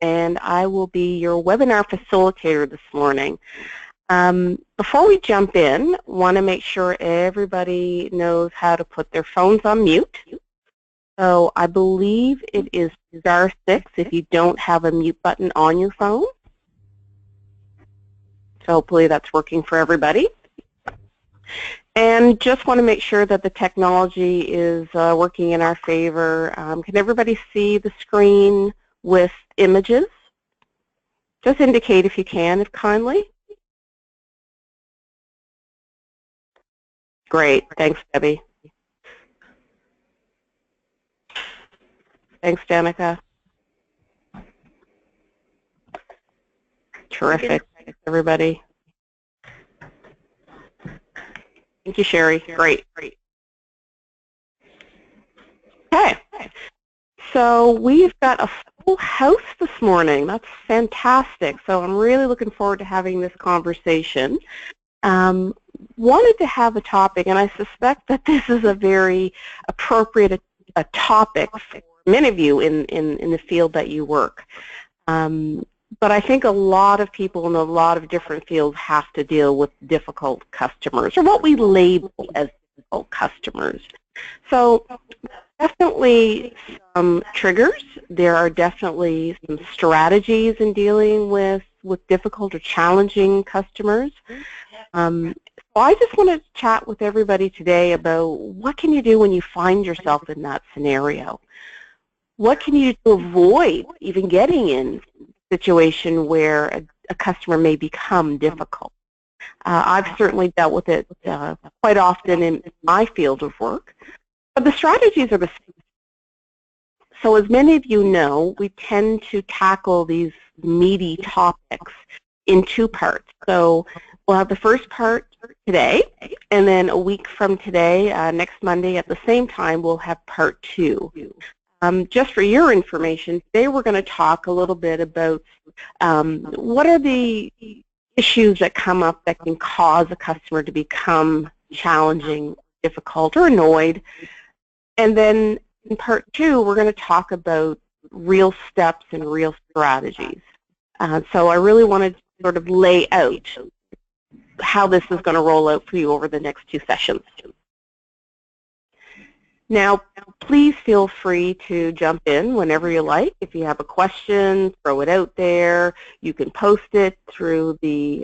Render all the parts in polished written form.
and I will be your webinar facilitator this morning. Before we jump in, I want to make sure everybody knows how to put their phones on mute. So I believe it is *6 if you don't have a mute button on your phone. So hopefully that's working for everybody. And just want to make sure that the technology is working in our favor. Can everybody see the screen with images? Just indicate if you can, if kindly. Great. Thanks, Debbie. Thanks, Danica. Terrific. Thanks, everybody. Thank you, Sherry. Great. Okay. So we've got a full house this morning. That's fantastic. So I'm really looking forward to having this conversation. Wanted to have a topic, and I suspect that this is a very appropriate topic for many of you in the field that you work. But I think a lot of people in a lot of different fields have to deal with difficult customers, or what we label as difficult customers. So definitely some triggers. There are definitely some strategies in dealing with difficult or challenging customers. So I just want to chat with everybody today about what can you do when you find yourself in that scenario? What can you do to avoid even getting in a situation where a customer may become difficult? I've certainly dealt with it quite often in my field of work, but the strategies are the same. So as many of you know, we tend to tackle these meaty topics in two parts. So we'll have the first part today, and then a week from today, next Monday at the same time, we'll have part 2. Just for your information, today we're going to talk a little bit about what are the issues that come up that can cause a customer to become challenging, difficult, or annoyed. And then in part 2, we're going to talk about real steps and real strategies. So I really wanted to sort of lay out how this is going to roll out for you over the next 2 sessions. Now, please feel free to jump in whenever you like. If you have a question, throw it out there. You can post it through the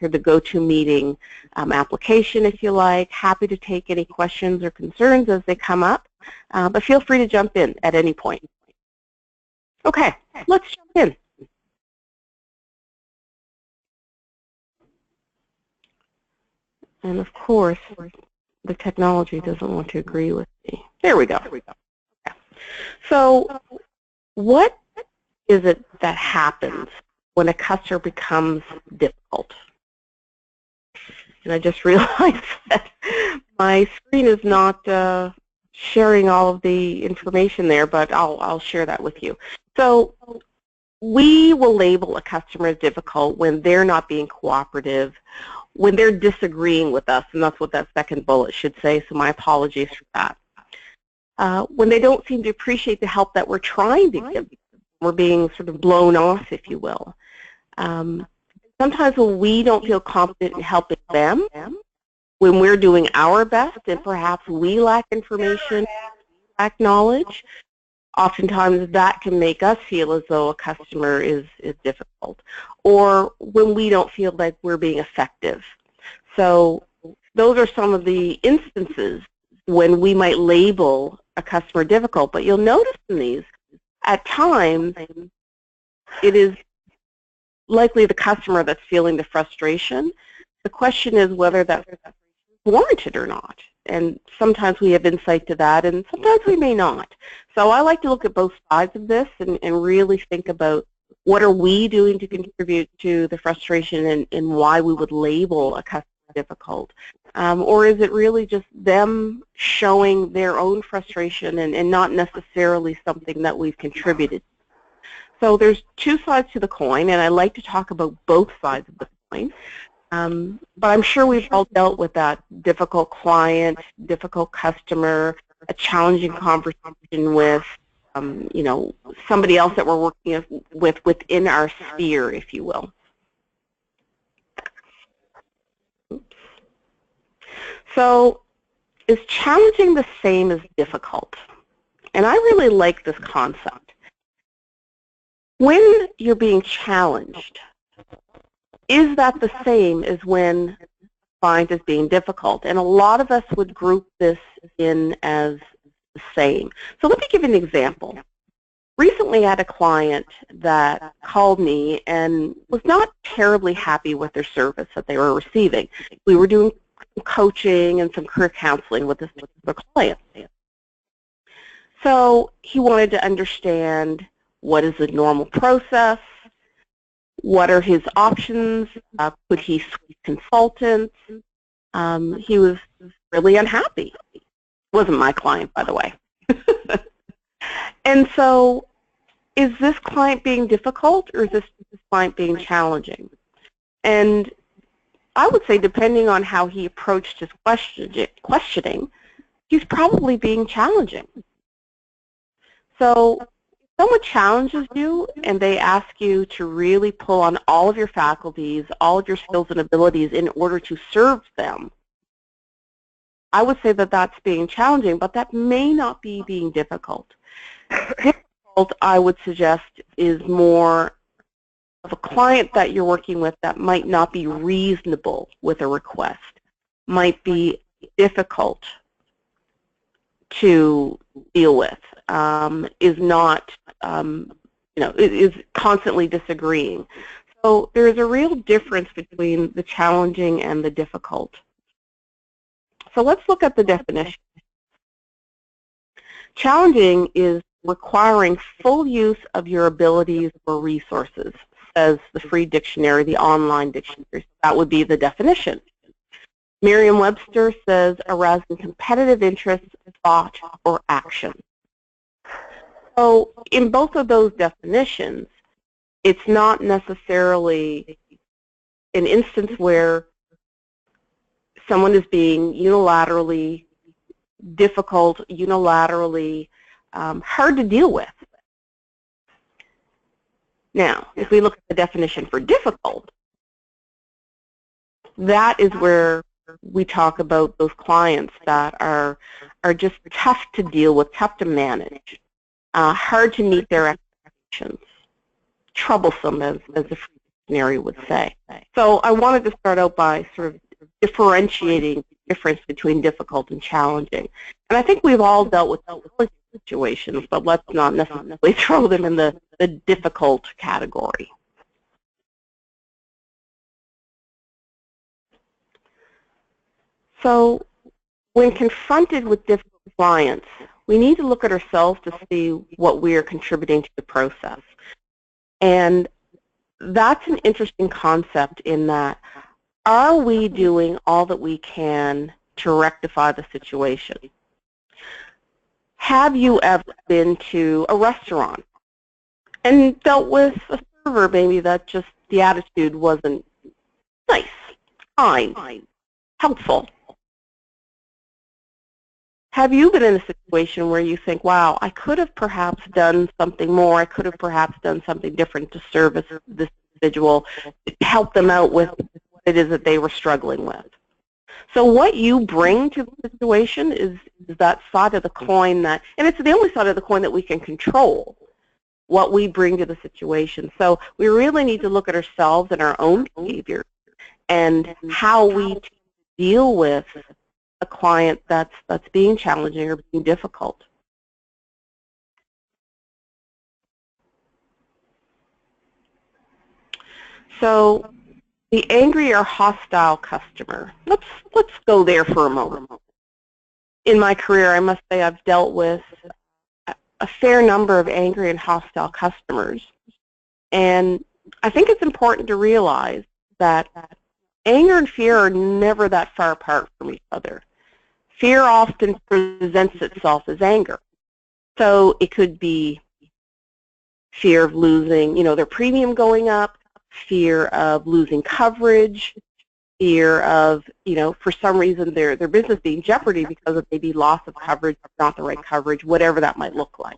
GoToMeeting application if you like. Happy to take any questions or concerns as they come up, but feel free to jump in at any point. Okay, let's jump in. And of course, the technology doesn't want to agree with me. There we go. Okay. So what is it that happens when a customer becomes difficult? And I just realized that my screen is not sharing all of the information there, but I'll share that with you. So we will label a customer as difficult when they're not being cooperative, when they're disagreeing with us, and that's what that second bullet should say, so my apologies for that. When they don't seem to appreciate the help that we're trying to give, we're being sort of blown off, if you will. Sometimes when we don't feel confident in helping them, when we're doing our best and perhaps we lack information, lack knowledge, oftentimes that can make us feel as though a customer is difficult, or when we don't feel like we're being effective. So those are some of the instances when we might label a customer difficult, but you'll notice in these, at times, it is likely the customer that's feeling the frustration. The question is whether that's warranted or not. And sometimes we have insight to that, and sometimes we may not. So I like to look at both sides of this and really think about what are we doing to contribute to the frustration and why we would label a customer difficult. Or is it really just them showing their own frustration and not necessarily something that we've contributed? So there's 2 sides to the coin, and I like to talk about both sides of the coin. But I'm sure we've all dealt with that difficult client, difficult customer, a challenging conversation with you know, somebody else that we're working with within our sphere, if you will. So is challenging the same as difficult? And I really like this concept. When you're being challenged, is that the same as when defined as being difficult? And a lot of us would group this in as the same. So let me give an example. Recently I had a client that called me and was not terribly happy with their service that they were receiving. We were doing coaching and some career counseling with this particular client. So he wanted to understand what is the normal process, what are his options, could he switch consultants. He was really unhappy. Wasn't my client, by the way. And so is this client being difficult or is this client being challenging? And I would say depending on how he approached his questioning, he's probably being challenging. So if someone challenges you and they ask you to really pull on all of your faculties, all of your skills and abilities in order to serve them, I would say that that's being challenging, but that may not be being difficult. Difficult, I would suggest, is more of a client that you're working with that might not be reasonable with a request, might be difficult to deal with, is not, you know, is constantly disagreeing. So there is a real difference between the challenging and the difficult. So let's look at the definition. Challenging is requiring full use of your abilities or resources, says the free dictionary, the online dictionary. That would be the definition. Merriam-Webster says arousing competitive interest, thought, or action. So in both of those definitions, it's not necessarily an instance where someone is being unilaterally difficult, unilaterally hard to deal with. Now, if we look at the definition for difficult, that is where we talk about those clients that are just tough to deal with, tough to manage, hard to meet their expectations, troublesome, as the free dictionary would say. So I wanted to start out by sort of differentiating the difference between difficult and challenging. And I think we've all dealt with situations, but let's not necessarily throw them in the difficult category. So when confronted with difficult clients, we need to look at ourselves to see what we are contributing to the process. And that's an interesting concept in that, are we doing all that we can to rectify the situation? Have you ever been to a restaurant and dealt with a server maybe that just the attitude wasn't nice, kind, helpful? Have you been in a situation where you think, wow, I could have perhaps done something more, I could have perhaps done something different to service this individual, to help them out with what it is that they were struggling with? So what you bring to the situation is that side of the coin that, and it's the only side of the coin that we can control, what we bring to the situation. So we really need to look at ourselves and our own behavior and how we deal with a client that's being challenging or being difficult. So the angry or hostile customer. Let's go there for a moment. In my career, I must say I've dealt with a fair number of angry and hostile customers. And I think it's important to realize that anger and fear are never that far apart from each other. Fear often presents itself as anger. So it could be fear of losing, you know, their premium going up, fear of losing coverage, fear of, you know, for some reason their business being in jeopardy because of maybe loss of coverage, not the right coverage, whatever that might look like.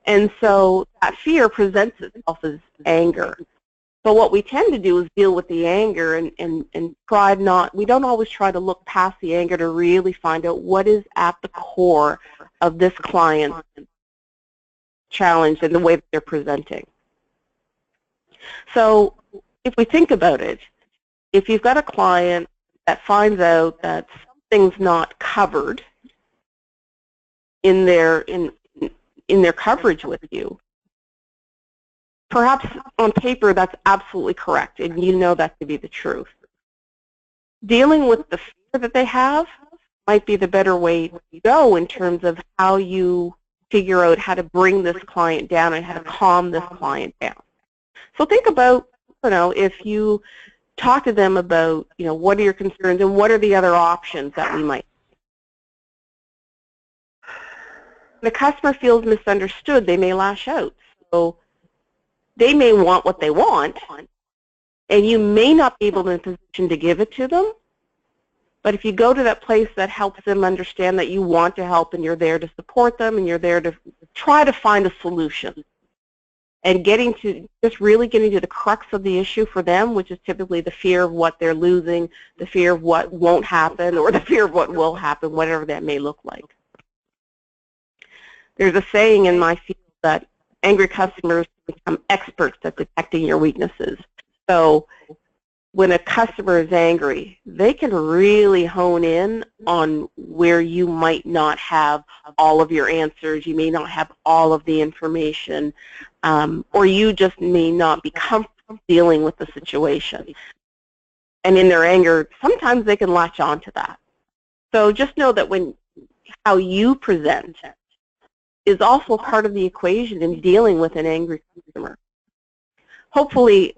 And so that fear presents itself as anger. So what we tend to do is deal with the anger and try not, we don't always try to look past the anger to really find out what is at the core of this client's challenge and the way that they're presenting. So if we think about it, if you've got a client that finds out that something's not covered in their coverage with you, perhaps on paper that's absolutely correct, and you know that to be the truth. Dealing with the fear that they have might be the better way to go in terms of how you figure out how to bring this client down and how to calm this client down. So think about, if you talk to them about, what are your concerns and what are the other options that we might. The customer feels misunderstood, they may lash out. So they may want what they want, and you may not be able to be in a position to give it to them. But if you go to that place that helps them understand that you want to help and you're there to support them and you're there to try to find a solution, and really getting to the crux of the issue for them, which is typically the fear of what they're losing, the fear of what won't happen, or the fear of what will happen, whatever that may look like. There's a saying in my field that angry customers become experts at detecting your weaknesses. So when a customer is angry, they can really hone in on where you might not have all of your answers, you may not have all of the information, or you just may not be comfortable dealing with the situation. And in their anger, sometimes they can latch on to that. So just know that how you present is also part of the equation in dealing with an angry customer. Hopefully,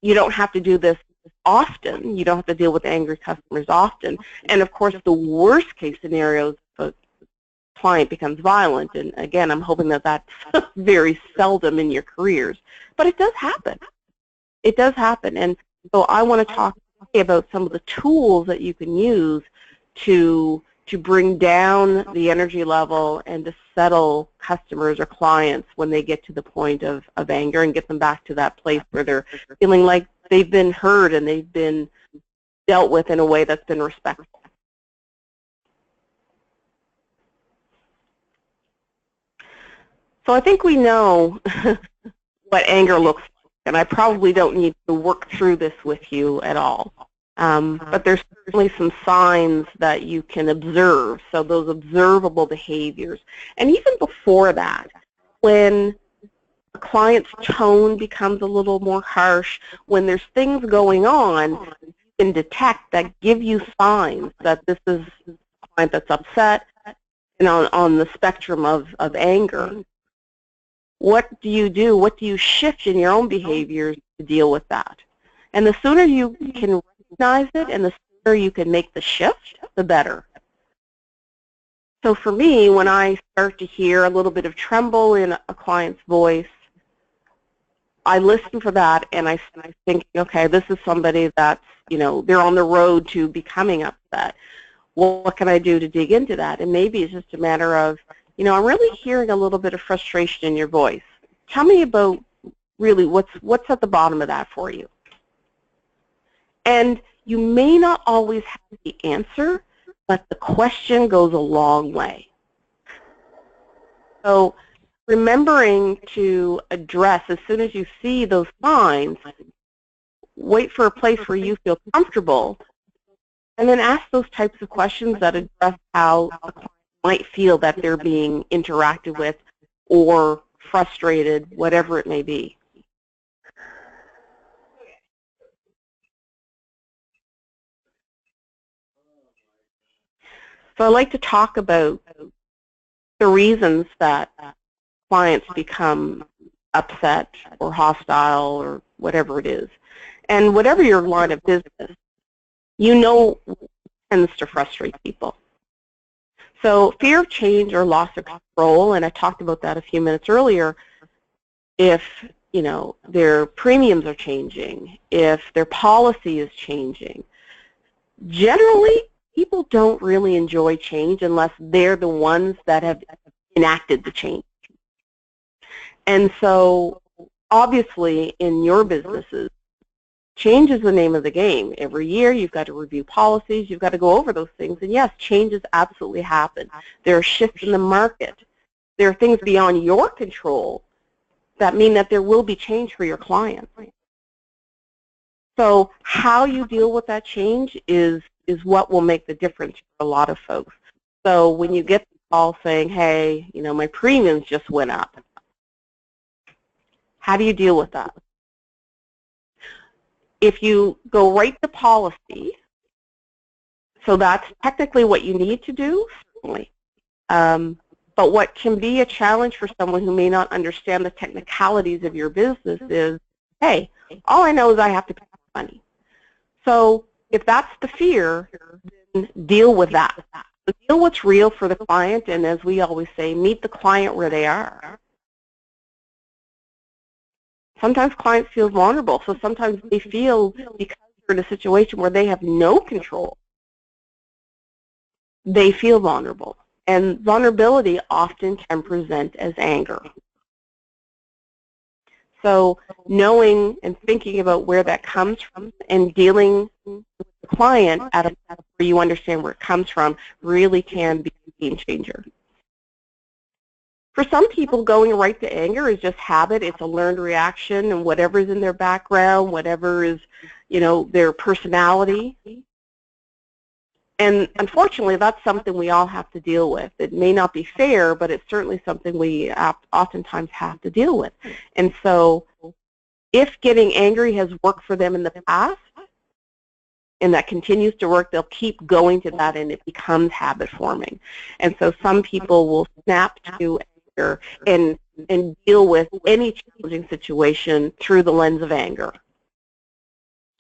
you don't have to do this often. You don't have to deal with angry customers often. And of course, the worst case scenario is if a client becomes violent. And again, I'm hoping that that's very seldom in your careers. But it does happen. It does happen. And so I want to talk today about some of the tools that you can use to bring down the energy level and to settle customers or clients when they get to the point of anger and get them back to that place where they're feeling like they've been heard and they've been dealt with in a way that's been respectful. So I think we know what anger looks like, and I probably don't need to work through this with you at all. But there's certainly some signs that you can observe, so those observable behaviors. And even before that, when a client's tone becomes a little more harsh, when there's things going on, you can detect that give you signs that this is a client that's upset and on the spectrum of anger. What do you do? What do you shift in your own behaviors to deal with that? And the sooner you can recognize it and the sooner you can make the shift, the better. So for me, when I start to hear a little bit of tremble in a client's voice, I listen for that and I think, okay, this is somebody that's, they're on the road to becoming upset. Well, what can I do to dig into that? And maybe it's just a matter of, I'm really hearing a little bit of frustration in your voice. Tell me about really what's at the bottom of that for you. And you may not always have the answer, but the question goes a long way. So remembering to address, as soon as you see those signs, wait for a place where you feel comfortable, and then ask those types of questions that address how a client might feel that they're being interacted with or frustrated, whatever it may be. So I'd like to talk about the reasons that clients become upset or hostile or whatever it is. And whatever your line of business, tends to frustrate people. So fear of change or loss of control, and I talked about that a few minutes earlier, if their premiums are changing, if their policy is changing. Generally, people don't really enjoy change unless they're the ones that have enacted the change. And so obviously in your businesses, change is the name of the game. Every year you've got to review policies, you've got to go over those things, and yes, changes absolutely happen. There are shifts in the market. There are things beyond your control that mean that there will be change for your clients. So how you deal with that change is what will make the difference for a lot of folks. So when you get the call saying, hey, you know, my premiums just went up, how do you deal with that? If you go right to policy, so that's technically what you need to do, certainly. But what can be a challenge for someone who may not understand the technicalities of your business is, hey, all I know is I have to pay money. So if that's the fear, then deal with that. Deal what's real for the client, and as we always say, meet the client where they are. Sometimes clients feel vulnerable, so sometimes they feel because they're in a situation where they have no control, they feel vulnerable. And vulnerability often can present as anger. So knowing and thinking about where that comes from and dealing with the client at a point where you understand where it comes from really can be a game changer. For some people, going right to anger is just habit. It's a learned reaction, and whatever's in their background, whatever is, you know, their personality. And unfortunately, that's something we all have to deal with. It may not be fair, but it's certainly something we oftentimes have to deal with. And so if getting angry has worked for them in the past, and that continues to work, they'll keep going to that, and it becomes habit forming. And so some people will snap to anger and deal with any challenging situation through the lens of anger,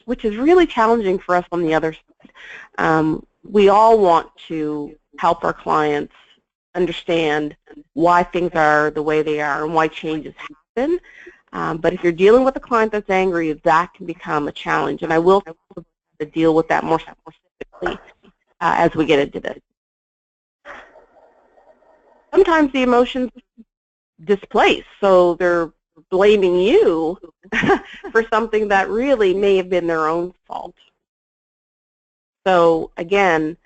which is really challenging for us on the other side. We all want to help our clients understand why things are the way they are and why changes happen. But if you're dealing with a client that's angry, that can become a challenge. And I will deal with that more specifically as we get into this. Sometimes the emotions displace, so they're blaming you for something that really may have been their own fault. So again,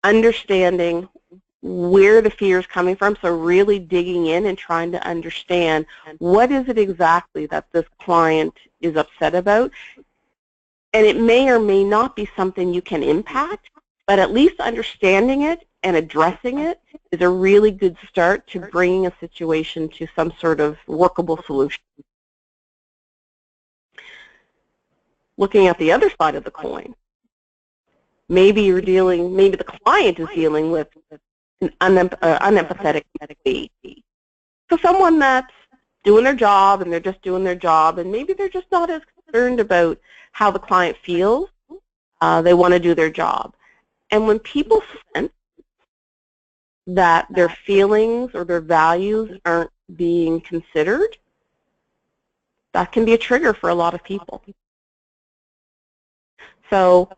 understanding where the fear is coming from, so really digging in and trying to understand what is it exactly that this client is upset about. And it may or may not be something you can impact, but at least understanding it and addressing it is a really good start to bringing a situation to some sort of workable solution. Looking at the other side of the coin, maybe the client is dealing with an unempathetic behavior. So someone that's doing their job and they're just doing their job, and maybe they're just not as concerned about how the client feels. They want to do their job. And when people sense that their feelings or their values aren't being considered, that can be a trigger for a lot of people. So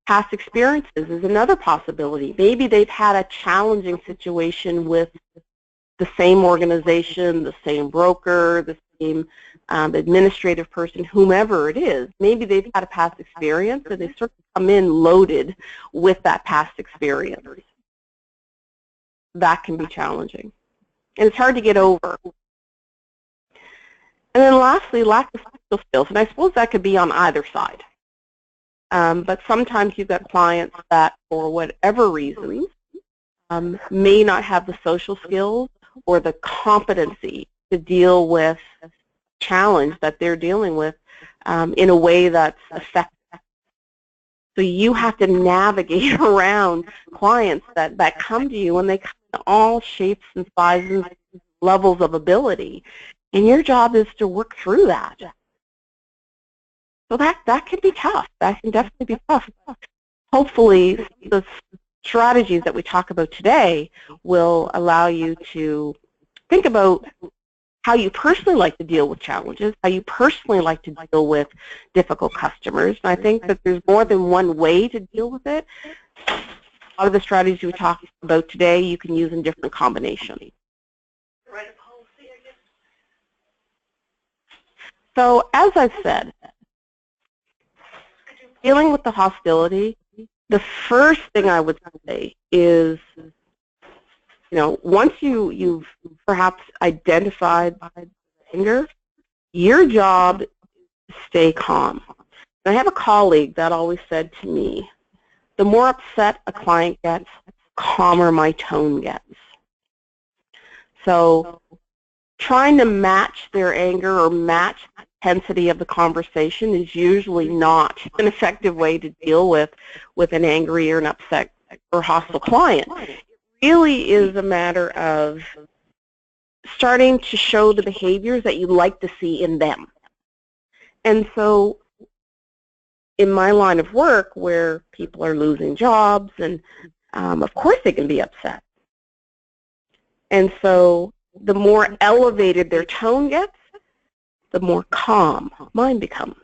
past experiences is another possibility. Maybe they've had a challenging situation with the same organization, the same broker, the same administrative person, whomever it is. Maybe they've had a past experience and they sort of come in loaded with that past experience. That can be challenging. And it's hard to get over. And then lastly, lack of social skills. And I suppose that could be on either side. But sometimes you've got clients that, for whatever reasons, may not have the social skills or the competency to deal with a challenge that they're dealing with in a way that's effective. So you have to navigate around clients that come to you, and they come in all shapes and sizes, levels of ability, and your job is to work through that. So that can be tough. That can definitely be tough. Hopefully, the strategies that we talk about today will allow you to think about how you personally like to deal with challenges, how you personally like to deal with difficult customers. And I think that there's more than one way to deal with it. A lot of the strategies we talked about today you can use in different combinations. So as I've said, dealing with the hostility, the first thing I would say is, once you've perhaps identified anger, your job is to stay calm. And I have a colleague that always said to me, the more upset a client gets, the calmer my tone gets. So trying to match their anger or match the intensity of the conversation is usually not an effective way to deal with an angry or an upset or hostile client. It really is a matter of starting to show the behaviors that you'd like to see in them. And so in my line of work where people are losing jobs, and of course they can be upset. And so the more elevated their tone gets, the more calm mine becomes.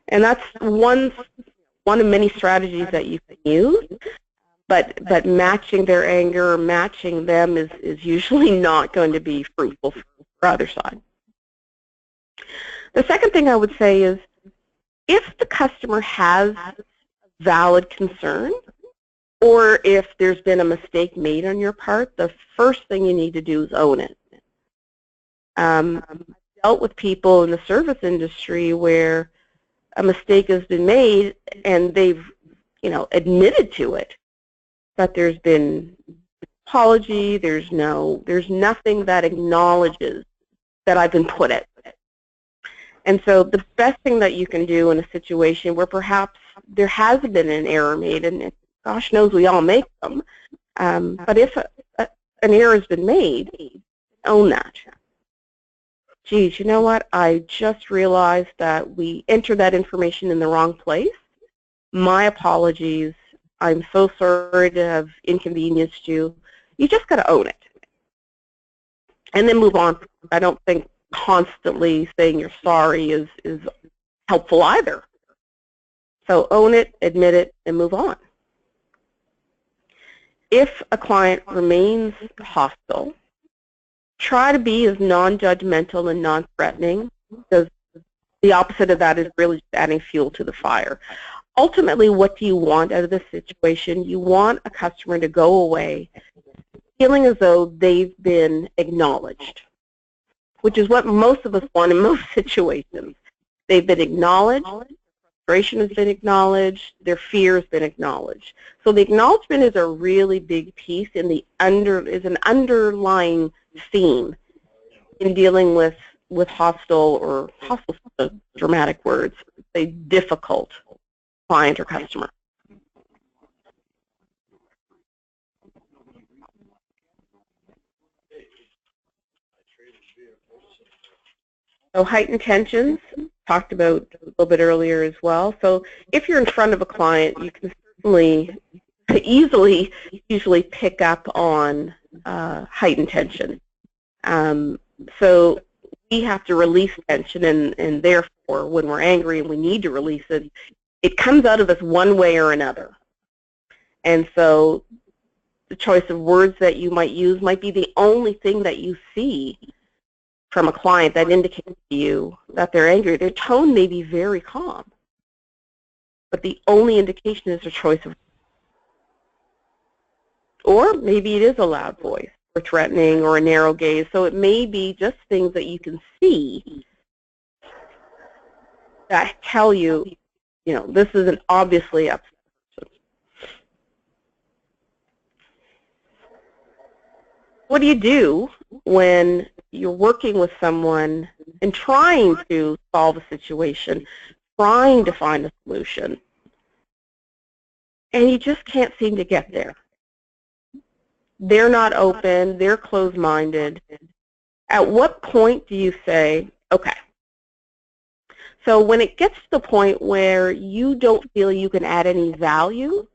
And that's one of many strategies that you can use, but matching their anger or matching them is usually not going to be fruitful for either side. The second thing I would say is, if the customer has a valid concern, or if there's been a mistake made on your part, the first thing you need to do is own it. I've dealt with people in the service industry where a mistake has been made and they've, admitted to it, but there's been apology, there's nothing that acknowledges that I've been put at. And so the best thing that you can do in a situation where perhaps there has been an error made, and gosh knows we all make them, but if an error has been made, own that. Geez, you know what? I just realized that we entered that information in the wrong place. My apologies. I'm so sorry to have inconvenienced you. You just got to own it. And then move on. I don't think constantly saying you're sorry is helpful either. So own it, admit it, and move on. If a client remains hostile, try to be as non-judgmental and non-threatening, because the opposite of that is really just adding fuel to the fire. Ultimately, what do you want out of this situation? You want a customer to go away feeling as though they've been acknowledged, which is what most of us want in most situations. They've been acknowledged, frustration has been acknowledged, their fear has been acknowledged. So the acknowledgement is a really big piece in is an underlying theme in dealing with hostile dramatic words, say difficult client or customer. So heightened tensions, talked about a little bit earlier as well. So if you're in front of a client, you can certainly usually pick up on heightened tension. So we have to release tension, and therefore, when we're angry and we need to release it, it comes out of us one way or another. And so the choice of words that you might use might be the only thing that you see from a client that indicates to you that they're angry. Their tone may be very calm, but the only indication is their choice of, or maybe it is a loud voice, or threatening, or a narrow gaze. So it may be just things that you can see that tell you, this is an obviously upset person. What do you do when you're working with someone and trying to solve a situation, trying to find a solution, and you just can't seem to get there? They're not open, they're closed-minded. At what point do you say, okay? So when it gets to the point where you don't feel you can add any value,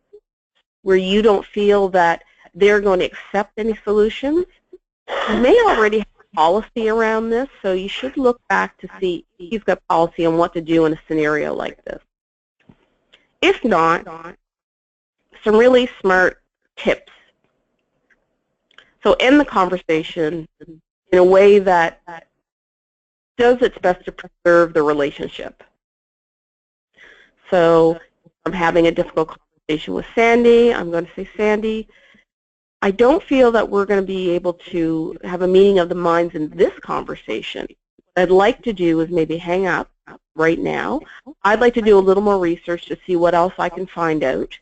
where you don't feel that they're going to accept any solutions, you may already have a policy around this, so you should look back to see if you've got policy on what to do in a scenario like this. If not, some really smart tips. So end the conversation in a way that does its best to preserve the relationship. So if I'm having a difficult conversation with Sandy, I'm going to say, Sandy, I don't feel that we're going to be able to have a meeting of the minds in this conversation. What I'd like to do is maybe hang up right now. I'd like to do a little more research to see what else I can find out.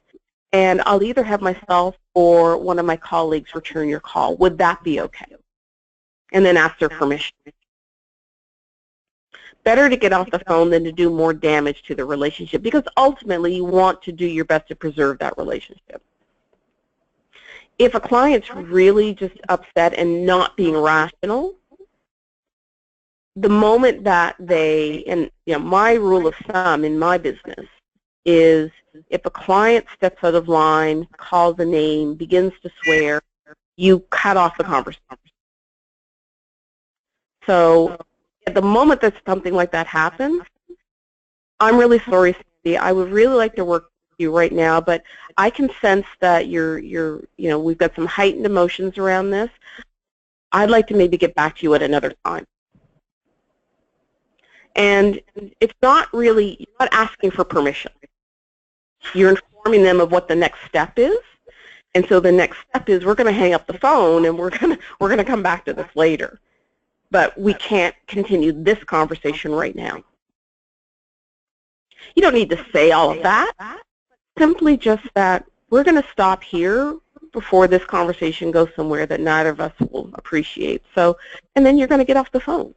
And I'll either have myself or one of my colleagues return your call. Would that be okay? And then ask their permission. Better to get off the phone than to do more damage to the relationship, because ultimately you want to do your best to preserve that relationship. If a client's really just upset and not being rational, the moment that they, and my rule of thumb in my business is if a client steps out of line, calls a name, begins to swear, you cut off the conversation. So at the moment that something like that happens, I'm really sorry, Sandy. I would really like to work with you right now, but I can sense that we've got some heightened emotions around this. I'd like to maybe get back to you at another time. And it's not really, you're not asking for permission. You're informing them of what the next step is. And so the next step is we're going to hang up the phone and we're going to come back to this later. But we can't continue this conversation right now. You don't need to say all of that. Simply just that we're going to stop here before this conversation goes somewhere that neither of us will appreciate. So, and then you're going to get off the phone.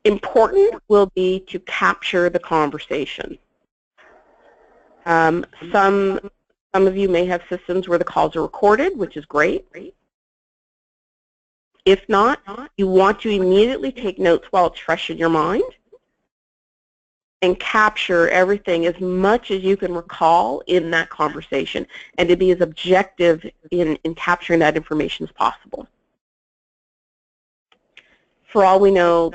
Important will be to capture the conversation. Some of you may have systems where the calls are recorded, which is great. If not, you want to immediately take notes while it's fresh in your mind and capture everything as much as you can recall in that conversation, and to be as objective in capturing that information as possible. For all we know,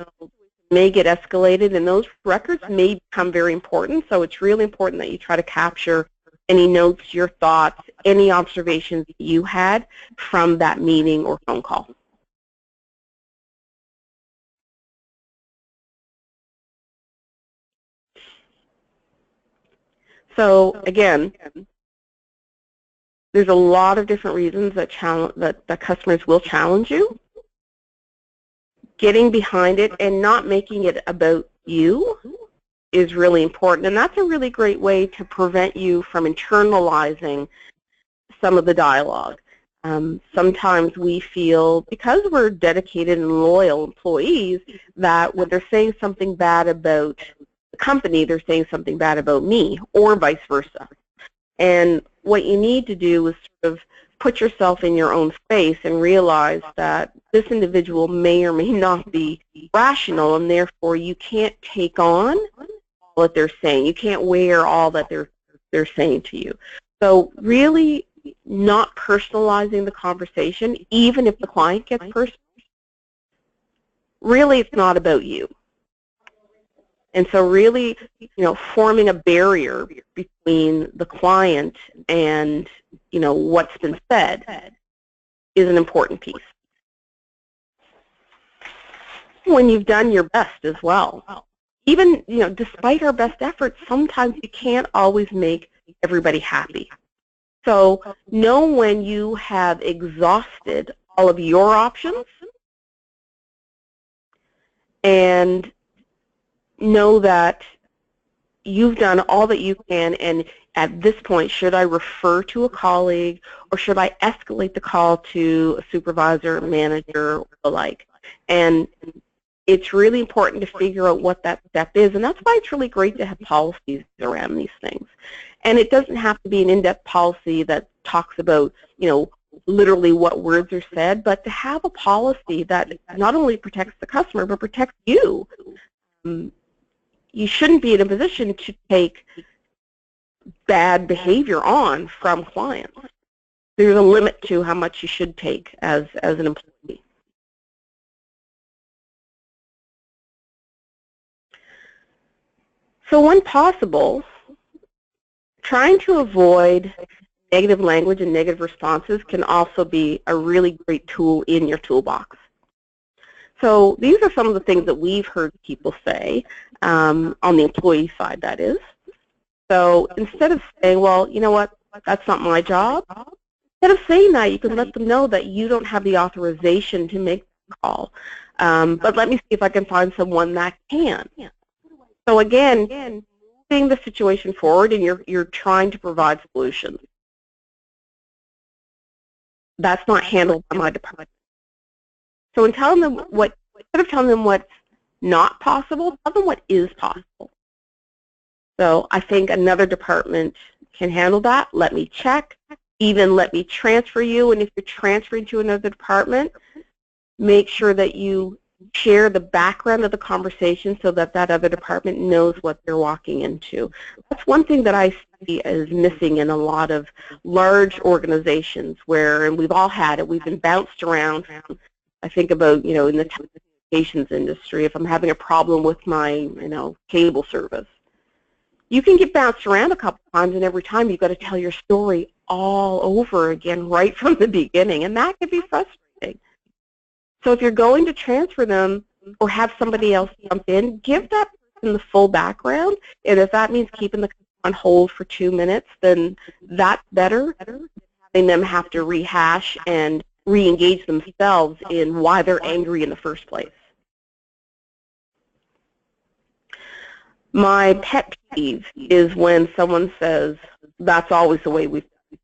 may get escalated, and those records may become very important, so it's really important that you try to capture any notes, your thoughts, any observations you had from that meeting or phone call. So again, there's a lot of different reasons that customers will challenge you. Getting behind it and not making it about you is really important, and that's a really great way to prevent you from internalizing some of the dialogue. Sometimes we feel, because we're dedicated and loyal employees, that when they're saying something bad about the company, they're saying something bad about me, or vice versa. And what you need to do is sort of put yourself in your own space and realize that this individual may or may not be rational, and therefore you can't take on all that they're saying. You can't wear all that they're saying to you. So really not personalizing the conversation, even if the client gets personal. Really, it's not about you. And so really, forming a barrier between the client and, what's been said is an important piece. When you've done your best as well. Even, despite our best efforts, sometimes you can't always make everybody happy. So know when you have exhausted all of your options, and know that you've done all that you can, and at this point, should I refer to a colleague, or should I escalate the call to a supervisor, manager, or the like? And it's really important to figure out what that step is, and that's why it's really great to have policies around these things. And it doesn't have to be an in-depth policy that talks about, literally what words are said, but to have a policy that not only protects the customer, but protects you. You shouldn't be in a position to take bad behavior on from clients. There's a limit to how much you should take as an employee. So when possible, trying to avoid negative language and negative responses can also be a really great tool in your toolbox. So these are some of the things that we've heard people say on the employee side, that is. So instead of saying, well, you know what, that's not my job, instead of saying that, you can let them know that you don't have the authorization to make the call. But let me see if I can find someone that can. So again, moving the situation forward, and you're trying to provide solutions. That's not handled by my department. So in telling them what, instead of telling them what's not possible, tell them what is possible. So I think another department can handle that. Let me check. Even let me transfer you. And if you're transferring to another department, make sure that you share the background of the conversation so that that other department knows what they're walking into. That's one thing that I see is missing in a lot of large organizations where, and we've all had it, we've been bounced around. I think about, in the telecommunications industry, if I'm having a problem with my, cable service, you can get bounced around a couple times, and every time you've got to tell your story all over again right from the beginning, and that can be frustrating. So if you're going to transfer them or have somebody else jump in, give that person the full background, and if that means keeping the customer on hold for 2 minutes, then that's better than having them have to rehash and re-engage themselves in why they're angry in the first place. My pet peeve is when someone says, that's always the way we've done it.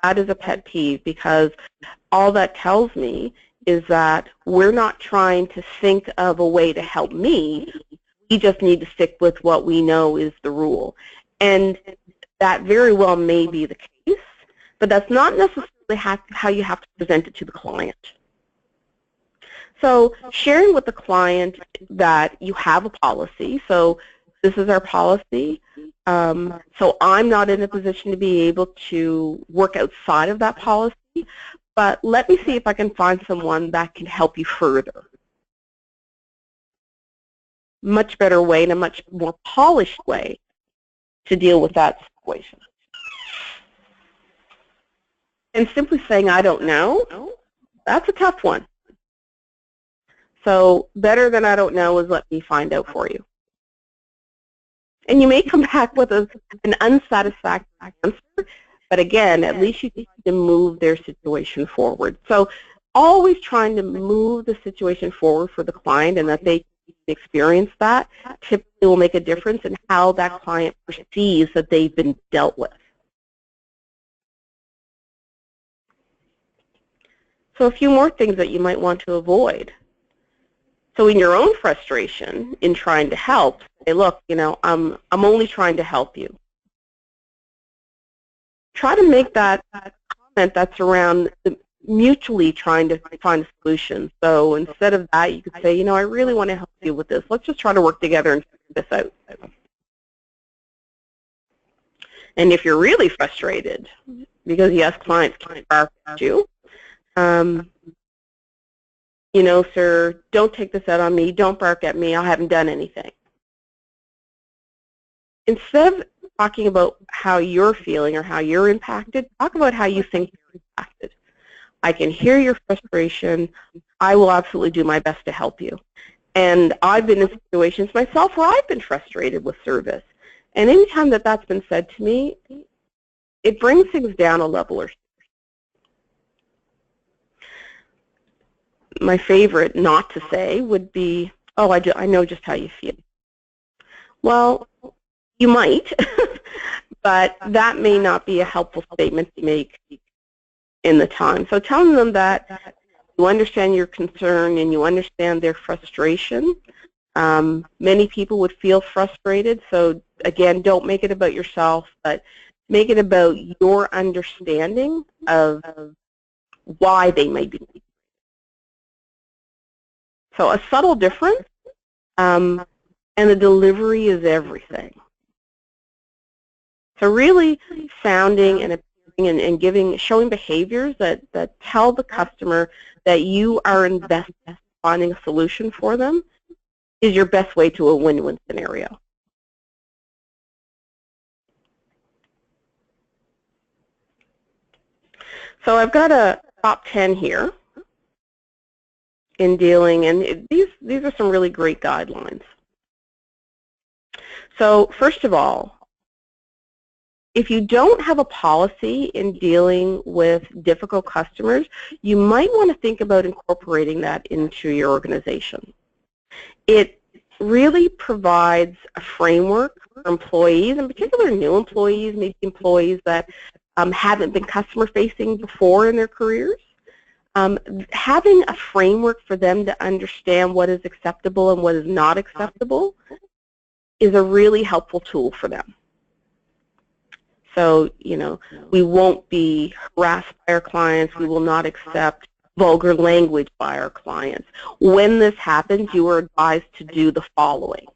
That is a pet peeve, because all that tells me is that we're not trying to think of a way to help me. We just need to stick with what we know is the rule. And that very well may be the case, but that's not necessarily how you have to present it to the client. So sharing with the client that you have a policy, so this is our policy, so I'm not in a position to be able to work outside of that policy, but let me see if I can find someone that can help you further. Much better way and a much more polished way to deal with that situation. And simply saying, I don't know, that's a tough one. So better than I don't know is let me find out for you. And you may come back with an unsatisfactory answer, but again, at least you need to move their situation forward. So always trying to move the situation forward for the client, and that they experience that typically will make a difference in how that client perceives that they've been dealt with. So a few more things that you might want to avoid. So in your own frustration in trying to help, say, look, I'm only trying to help you. Try to make that comment that's around mutually trying to find a solution. So instead of that, you could say, I really want to help you with this. Let's just try to work together and figure this out. And if you're really frustrated, because yes, clients can't bark at you, sir, don't take this out on me. Don't bark at me. I haven't done anything. Instead of talking about how you're feeling or how you're impacted, talk about how you think you're impacted. I can hear your frustration. I will absolutely do my best to help you. And I've been in situations myself where I've been frustrated with service. And anytime that that's been said to me, it brings things down a level or two. My favorite not to say would be, oh, I know just how you feel. Well, you might, but that may not be a helpful statement to make in the time. So telling them that you understand your concern and you understand their frustration. Many people would feel frustrated, so again, don't make it about yourself, but make it about your understanding of why they may be. So a subtle difference, and the delivery is everything. So really sounding and appearing and showing behaviors that tell the customer that you are invested in finding a solution for them is your best way to a win-win scenario. So I've got a top 10 here. in dealing, and these are some really great guidelines. So first of all, if you don't have a policy in dealing with difficult customers, you might want to think about incorporating that into your organization. It really provides a framework for employees, in particular new employees, maybe employees that haven't been customer-facing before in their careers. Having a framework for them to understand what is acceptable and what is not acceptable is a really helpful tool for them. So, you know, we won't be harassed by our clients. We will not accept vulgar language by our clients. When this happens, you are advised to do the following,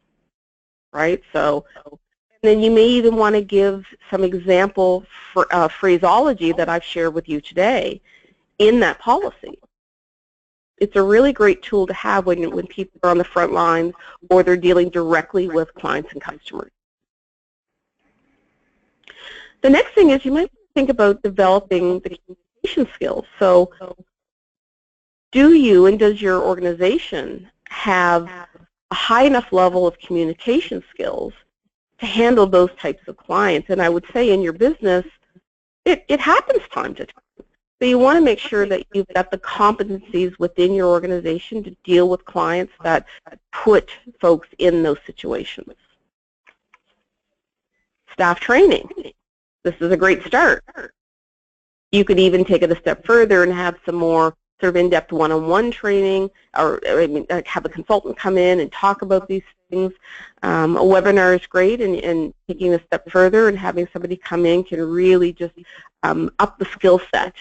right? So, and then you may even want to give some example for, phraseology that I've shared with you today in that policy. It's a really great tool to have when people are on the front lines or they're dealing directly with clients and customers. The next thing is you might think about developing the communication skills. So do you and does your organization have a high enough level of communication skills to handle those types of clients? And I would say in your business, it happens time to time. So you want to make sure that you've got the competencies within your organization to deal with clients that put folks in those situations. Staff training. This is a great start. You could even take it a step further and have some more sort of in-depth one-on-one training, or have a consultant come in and talk about these things. A webinar is great, and taking a step further and having somebody come in can really just up the skill set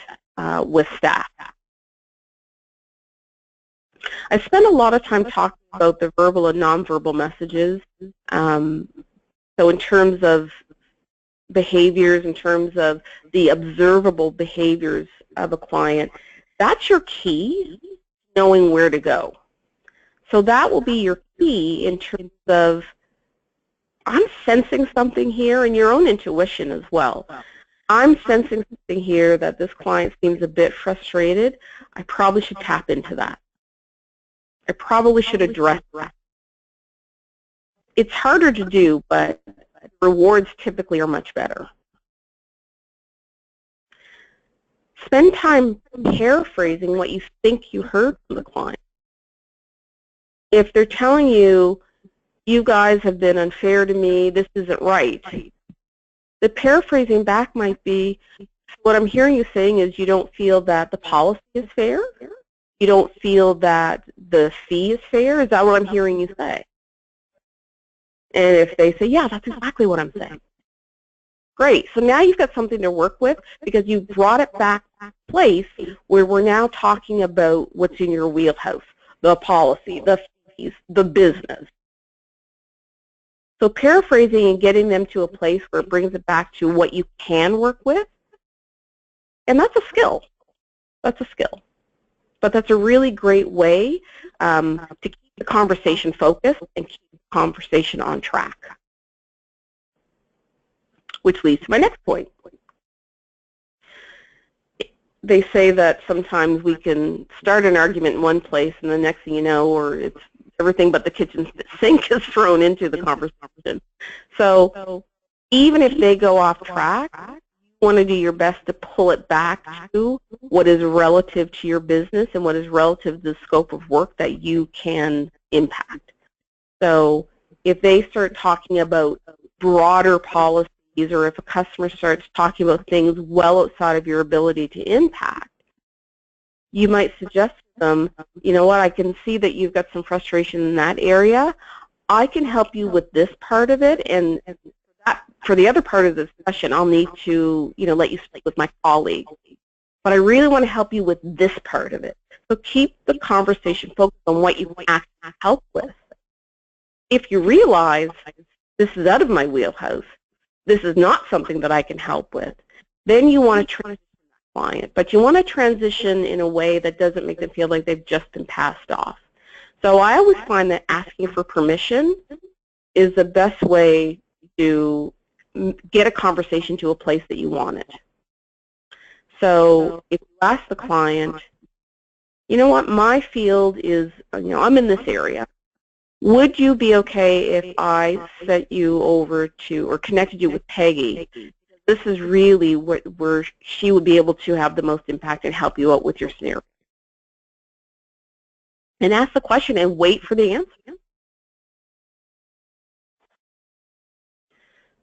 with staff. I spent a lot of time talking about the verbal and nonverbal messages. So in terms of behaviors, in terms of the observable behaviors of a client, that's your key, knowing where to go. So that will be your key in terms of, I'm sensing something here, and your own intuition as well. I'm sensing something here that this client seems a bit frustrated. I probably should tap into that. I probably should address that. It's harder to do, but rewards typically are much better. Spend time paraphrasing what you think you heard from the client. If they're telling you, you guys have been unfair to me, this isn't right, the paraphrasing back might be, what I'm hearing you saying is you don't feel that the policy is fair? You don't feel that the fee is fair? Is that what I'm hearing you say? And if they say, yeah, that's exactly what I'm saying. Great. So now you've got something to work with because you brought it back to a place where we're now talking about what's in your wheelhouse, the policy, the fees, the business. So paraphrasing and getting them to a place where it brings it back to what you can work with, and that's a skill. That's a skill. But that's a really great way to keep the conversation focused and keep the conversation on track. Which leads to my next point. They say that sometimes we can start an argument in one place and the next thing you know, or it's everything but the kitchen sink is thrown into the conversation. So even if they go off track, you want to do your best to pull it back to what is relative to your business and what is relative to the scope of work that you can impact. So if they start talking about broader policies, or if a customer starts talking about things well outside of your ability to impact, you might suggest to them, you know what, I can see that you've got some frustration in that area. I can help you with this part of it, and that, for the other part of the discussion, I'll need to, let you speak with my colleague. But I really want to help you with this part of it. So keep the conversation focused on what you can actually help with. If you realize this is out of my wheelhouse, this is not something that I can help with, then you want to transition that client. But you want to transition in a way that doesn't make them feel like they've just been passed off. So I always find that asking for permission is the best way to get a conversation to a place that you want it. So if you ask the client, you know what, my field is, I'm in this area. Would you be okay if I sent you over to, or connected you with Peggy? This is really where she would be able to have the most impact and help you out with your scenario. And ask the question and wait for the answer.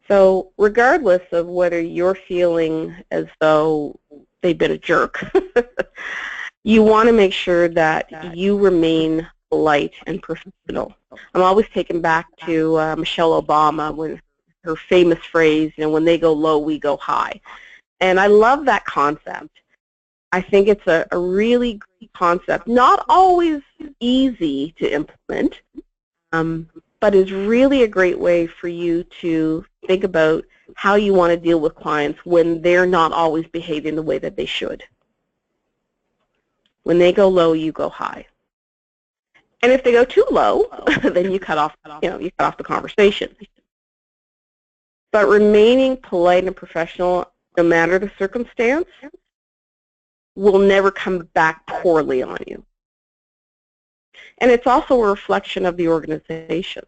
So regardless of whether you're feeling as though they've been a jerk, you want to make sure that you remain polite and professional. I'm always taken back to Michelle Obama, when her famous phrase, when they go low, we go high. And I love that concept. I think it's a really great concept, not always easy to implement, but is really a great way for you to think about how you want to deal with clients when they're not always behaving the way that they should. When they go low, you go high. And if they go too low, then you cut off, you cut off the conversation. But remaining polite and professional, no matter the circumstance, will never come back poorly on you. And it's also a reflection of the organization.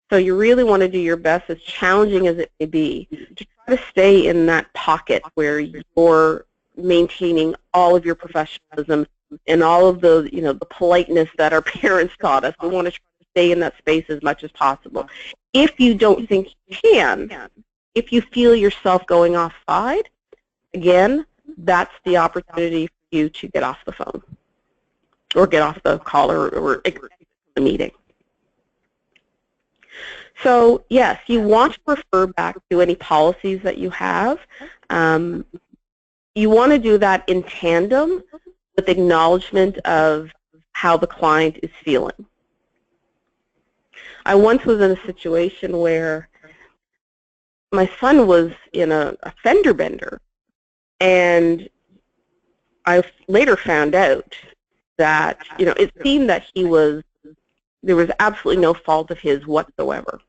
So you really want to do your best, as challenging as it may be, to try to stay in that pocket where you're maintaining all of your professionalism and all of the, the politeness that our parents taught us. We want to try to stay in that space as much as possible. If you don't think you can, if you feel yourself going offside, again, that's the opportunity for you to get off the phone or get off the call or exit the meeting. So yes, you want to refer back to any policies that you have. You want to do that in tandem with acknowledgement of how the client is feeling. I once was in a situation where my son was in a fender bender, and I later found out that, it seemed that there was absolutely no fault of his whatsoever.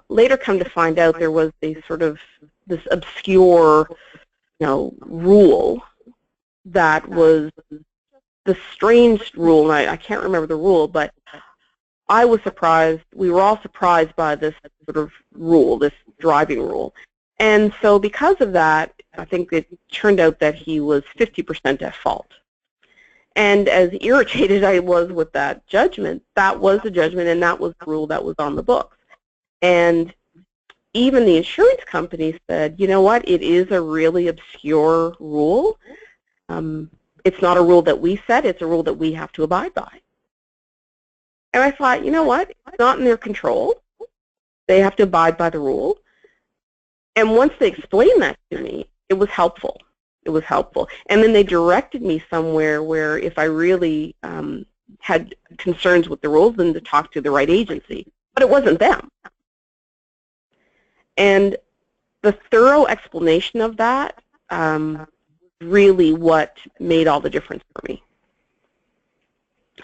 Later come to find out there was a sort of this obscure, rule that was the strange rule, and I can't remember the rule, but I was surprised, we were all surprised by this sort of rule, this driving rule. And so because of that, I think it turned out that he was 50% at fault. And as irritated I was with that judgment, that was the judgment and that was the rule that was on the books. And even the insurance company said, you know what, it is a really obscure rule. It's not a rule that we set, it's a rule that we have to abide by. And I thought, you know what, it's not in their control. They have to abide by the rule. And once they explained that to me, it was helpful. It was helpful. And then they directed me somewhere where if I really had concerns with the rules, then to talk to the right agency. But it wasn't them. And the thorough explanation of that really what made all the difference for me.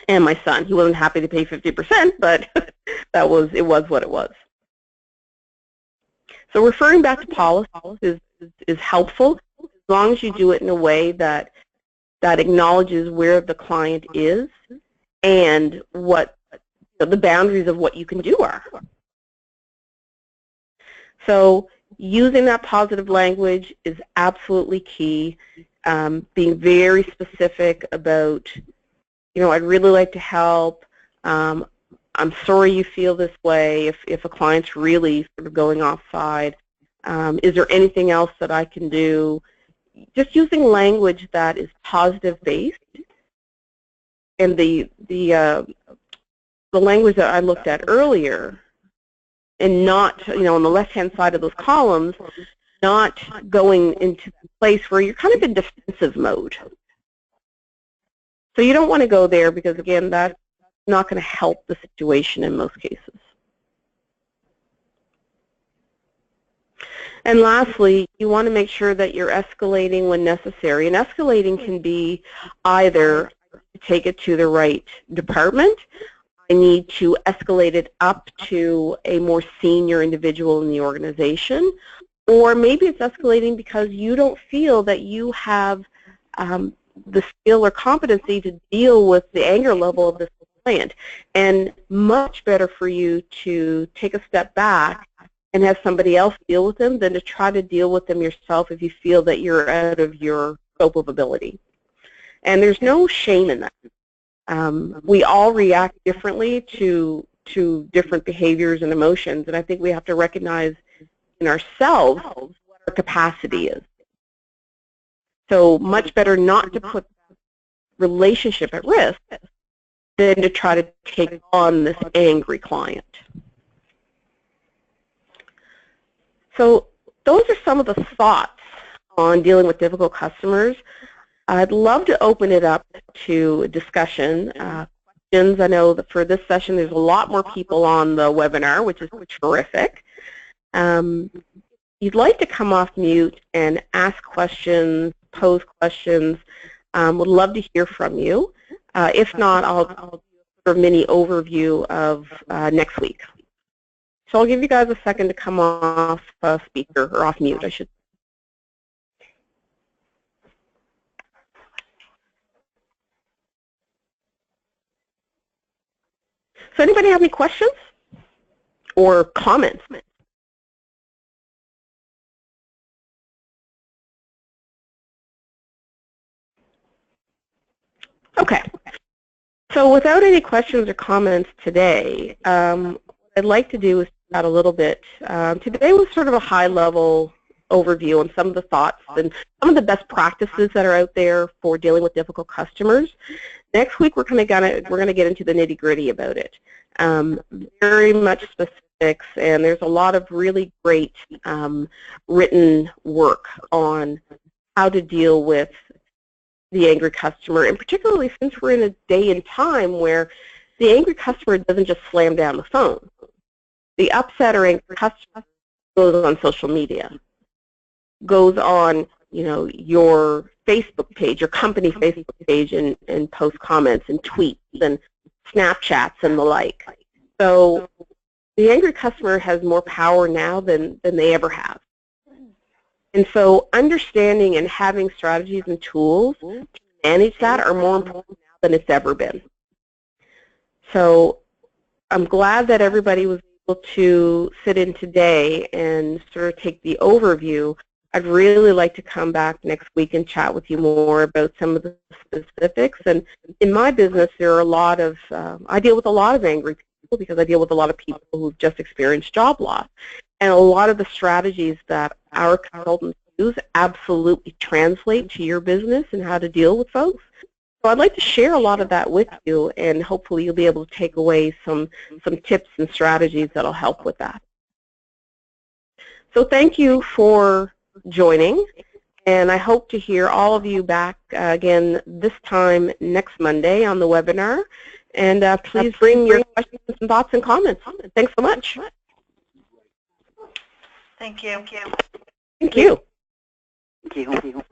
And my son, he wasn't happy to pay 50%, but it was what it was. So referring back to policy is helpful as long as you do it in a way that acknowledges where the client is and what the boundaries of what you can do are. So using that positive language is absolutely key. Being very specific about, I'd really like to help. I'm sorry you feel this way if a client's really sort of going offside. Is there anything else that I can do? Just using language that is positive-based. And the language that I looked at earlier, and not, on the left-hand side of those columns, not going into a place where you're kind of in defensive mode. So you don't want to go there because, again, that's not going to help the situation in most cases. And lastly, you want to make sure that you're escalating when necessary. And escalating can be either take it to the right department, I need to escalate it up to a more senior individual in the organization, or maybe it's escalating because you don't feel that you have the skill or competency to deal with the anger level of this client, and much better for you to take a step back and have somebody else deal with them than to try to deal with them yourself if you feel that you're out of your scope of ability. And there's no shame in that. We all react differently to different behaviors and emotions, and I think we have to recognize in ourselves what our capacity is. So much better not to put the relationship at risk than to try to take on this angry client. So those are some of the thoughts on dealing with difficult customers. I'd love to open it up to discussion, questions. I know that for this session there's a lot more people on the webinar, which is terrific. You'd like to come off mute and ask questions, pose questions. Would love to hear from you. If not, I'll do a mini overview of next week. So I'll give you guys a second to come off speaker, or off mute, I should. So anybody have any questions or comments? Okay. So without any questions or comments today, what I'd like to do is chat a little bit. Today was sort of a high-level overview on some of the thoughts and some of the best practices that are out there for dealing with difficult customers. Next week, we're going to get into the nitty-gritty about it. Very much specifics, and there's a lot of really great written work on how to deal with the angry customer, and particularly since we're in a day and time where the angry customer doesn't just slam down the phone. The upset or angry customer goes on social media, goes on, you know, your Facebook page, your company Facebook page, and post comments and tweets and Snapchats and the like. So the angry customer has more power now than they ever have. And so understanding and having strategies and tools to manage that are more important now than it's ever been. So I'm glad that everybody was able to sit in today and sort of take the overview. I'd really like to come back next week and chat with you more about some of the specifics. And in my business, there are a lot of, I deal with a lot of angry people because I deal with a lot of people who've just experienced job loss. And a lot of the strategies that our consultants use absolutely translate to your business and how to deal with folks. So I'd like to share a lot of that with you, and hopefully you'll be able to take away some tips and strategies that will help with that. So thank you for joining, and I hope to hear all of you back again this time next Monday on the webinar. And please bring your questions and thoughts and comments. Thanks so much. Thank you. Thank you. Thank you.